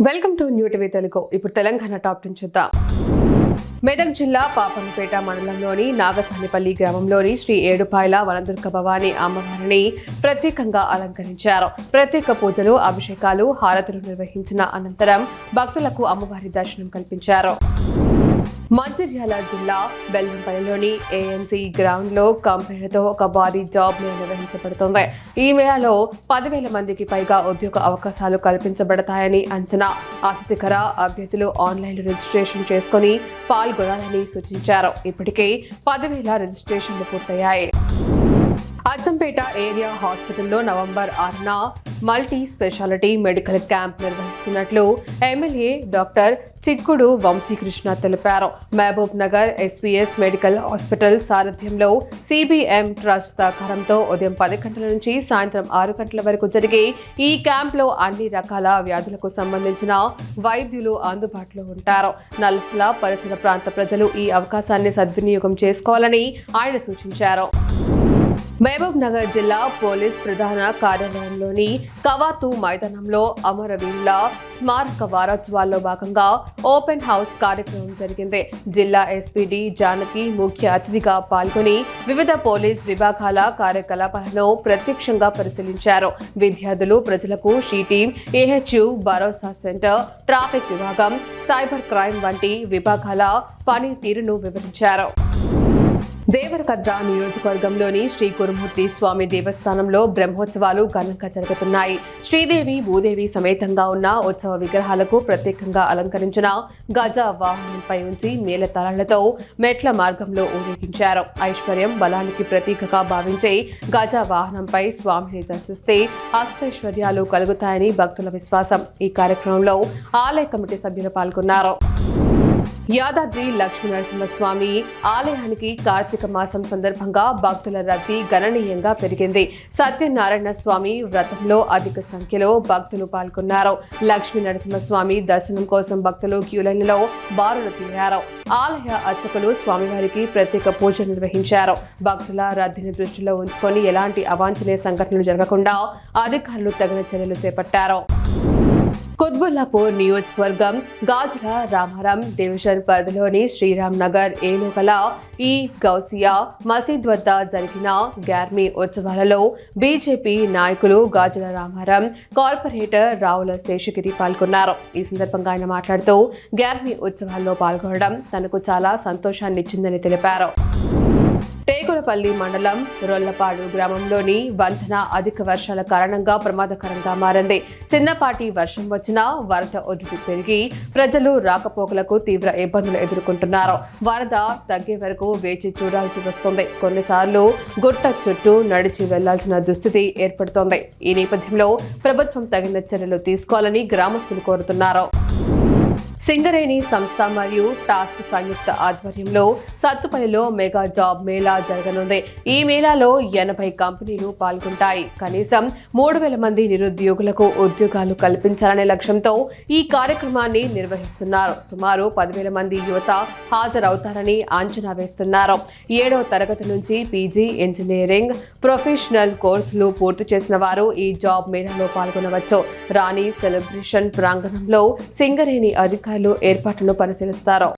Welcome to new TV Telugu. ఇప్పుడు Telangana top 10 చూద్దాం. మెదక్ జిల్లా పాపన్నపేట మండలంలోని నాగసానిపల్లి గ్రామంలోని శ్రీ ఏడుపాయల వనదుర్గ భవానీ అమ్మవారిని ప్రత్యేకంగా అలంకరించారు. ప్రత్యేక పూజలు, అభిషేకాలు, హారతులు నిర్వహించిన అనంతరం భక్తులకు అమ్మవారి దర్శనం కల్పించారు. మంచిర్యాల జిల్లా బెల్లంపల్లిలోని ఏఎంసీ గ్రౌండ్ లో కంపెనీలతో ఒక భారీ జాబ్ మేళా నిర్వహించబడుతోంది. ఈ మేళాలో 10,000 మందికి పైగా ఉద్యోగ అవకాశాలు కల్పించబడతాయని అంచనా. ఆసక్తికర అభ్యర్థులు ఆన్లైన్ రిజిస్ట్రేషన్ చేసుకుని పాల్గొనాలని సూచించారు. ఇప్పటికే 10,000 రిజిస్ట్రేషన్లు పూర్తయ్యాయి. అచ్చంపేట ఏరియా హాస్పిటల్లో నవంబర్ 6న మల్టీ స్పెషాలిటీ మెడికల్ క్యాంప్ నిర్వహిస్తున్నట్లు ఎమ్మెల్యే డాక్టర్ చిక్కుడు వంశీకృష్ణ తెలిపారు. Mahabubnagar SPS medical hospital సారథ్యంలో సిబిఎం ట్రస్ట్ సహకారంతో ఉదయం 10 గంటల నుంచి సాయంత్రం 6 గంటల వరకు జరిగే ఈ క్యాంప్లో అన్ని రకాల వ్యాధులకు సంబంధించిన వైద్యులు అందుబాటులో ఉంటారు. నలుపుల పరిసర ప్రాంత ప్రజలు ఈ అవకాశాన్ని సద్వినియోగం చేసుకోవాలని ఆయన సూచించారు. మహబూబ్ నగర్ జిల్లా పోలీస్ ప్రధాన కార్యాలయంలోని కవాతు మైదానంలో అమరవీరుల స్మారక వారోత్సవాల్లో భాగంగా ఓపెన్ హౌస్ కార్యక్రమం జరిగింది. జిల్లా ఎస్పీడీ జానకి ముఖ్య అతిథిగా పాల్గొని వివిధ పోలీస్ విభాగాల కార్యకలాపాలను ప్రత్యక్షంగా పరిశీలించారు. విద్యార్థులు, ప్రజలకు she team, AHU Bharosa centre, traffic విభాగం, సైబర్ క్రైమ్ వంటి విభాగాల పనితీరును వివరించారు. దేవరకద్ర నియోజకవర్గంలోని శ్రీ కురుమూర్తి స్వామి దేవస్థానంలో బ్రహ్మోత్సవాలు ఘనంగా జరుగుతున్నాయి. శ్రీదేవి, భూదేవి సమేతంగా ఉన్న ఉత్సవ విగ్రహాలకు ప్రత్యేకంగా అలంకరించిన గజ వాహనంపై ఉంచి మేళతాళాలతో మెట్ల మార్గంలో ఊరేగించారు. ఐశ్వర్యం, బలానికి ప్రతీకగా భావించే గజ వాహనంపై స్వామిని దర్శిస్తే అష్టైశ్వర్యాలు కలుగుతాయని భక్తుల విశ్వాసం. ఈ కార్యక్రమంలో ఆలయ కమిటీ సభ్యులు పాల్గొన్నారు. యాదాద్రి లక్ష్మీనరసింహస్వామి ఆలయానికి కార్తీక మాసం సందర్భంగా భక్తుల రద్దీ గణనీయంగా పెరిగింది. సత్యనారాయణ స్వామి వ్రతంలో అధిక సంఖ్యలో భక్తులు పాల్గొన్నారు. లక్ష్మీనరసింహస్వామి దర్శనం కోసం భక్తులు క్యూలైన్లలో బారులు తీరారు. ఆలయ అర్చకులు స్వామివారికి ప్రత్యేక పూజ నిర్వహించారు. భక్తుల రద్దీని దృష్టిలో ఉంచుకొని ఎలాంటి అవాంఛనీయ సంఘటనలు జరగకుండా అధికారులు తగిన చర్యలు చేపట్టారు. కుత్బుల్లాపూర్ నియోజకవర్గం గాజుల రామారం డివిజన్ పరిధిలోని శ్రీరామ్ నగర్ ఏలోకల ఈ గౌసియా మసీద్ వద్ద జరిగిన గ్యార్మీ ఉత్సవాలలో బీజేపీ నాయకులు గాజుల రామారం కార్పొరేటర్ రావుల శేషగిరి పాల్గొన్నారు. ఈ సందర్భంగా ఆయన మాట్లాడుతూ గ్యార్మీ ఉత్సవాల్లో పాల్గొనడం తనకు చాలా సంతోషాన్నిచ్చిందని తెలిపారు. టేకులపల్లి మండలం రొల్లపాడు గ్రామంలోని వంతెన అధిక వర్షాల కారణంగా ప్రమాదకరంగా మారింది. చిన్నపాటి వర్షం వచ్చినా వరద ఉధృతి పెరిగి ప్రజలు రాకపోకలకు తీవ్ర ఇబ్బందులు ఎదుర్కొంటున్నారు. వరద తగ్గే వరకు వేచి చూడాల్సి వస్తుంది. కొన్నిసార్లు గుట్ట చుట్టూ నడిచి వెళ్లాల్సిన దుస్థితి ఏర్పడుతోంది. ఈ నేపథ్యంలో ప్రభుత్వం తగిన చర్యలు తీసుకోవాలని గ్రామస్తులు కోరుతున్నారు. సింగరేణి సంస్థ మరియు టాస్క్ సంయుక్త ఆధ్వర్యంలో సత్తుపల్లిలో మెగా జాబ్ మేళా జరగనుంది. ఈ మేళాలో 80 కంపెనీలు పాల్గొంటాయి. కనీసం 3,000 మంది నిరుద్యోగులకు ఉద్యోగాలు కల్పించాలనే లక్ష్యంతో ఈ కార్యక్రమాన్ని నిర్వహిస్తున్నారు. సుమారు 10,000 మంది యువత హాజరవుతారని అంచనా వేస్తున్నారు. 7వ తరగతి నుంచి పీజీ, ఇంజనీరింగ్, ప్రొఫెషనల్ కోర్సులు పూర్తి చేసిన వారు ఈ జాబ్ మేళాలో పాల్గొనవచ్చు. రాణి సెలబ్రేషన్ ప్రాంగణంలో సింగరేణి అధికారులు ఏర్పాట్లను పరిశీలిస్తారు.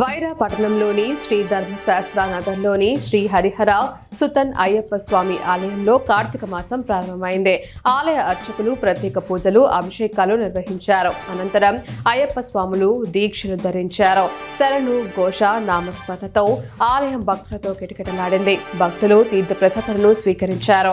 వైరా పట్టణంలోని శ్రీ ధర్మశాస్త్ర నగర్లోని శ్రీ హరిహర సుతన్ అయ్యప్ప స్వామి ఆలయంలో కార్తీక మాసం ప్రారంభమైంది. ఆలయ అర్చకులు ప్రత్యేక పూజలు, అభిషేకాలు నిర్వహించారు. అనంతరం అయ్యప్ప స్వాములు దీక్షను ధరించారు. శరణు ఘోష నామస్మరణతో ఆలయం భక్తులతో కిటకిటలాడింది. భక్తులు తీర్థ ప్రసాదాలను స్వీకరించారు.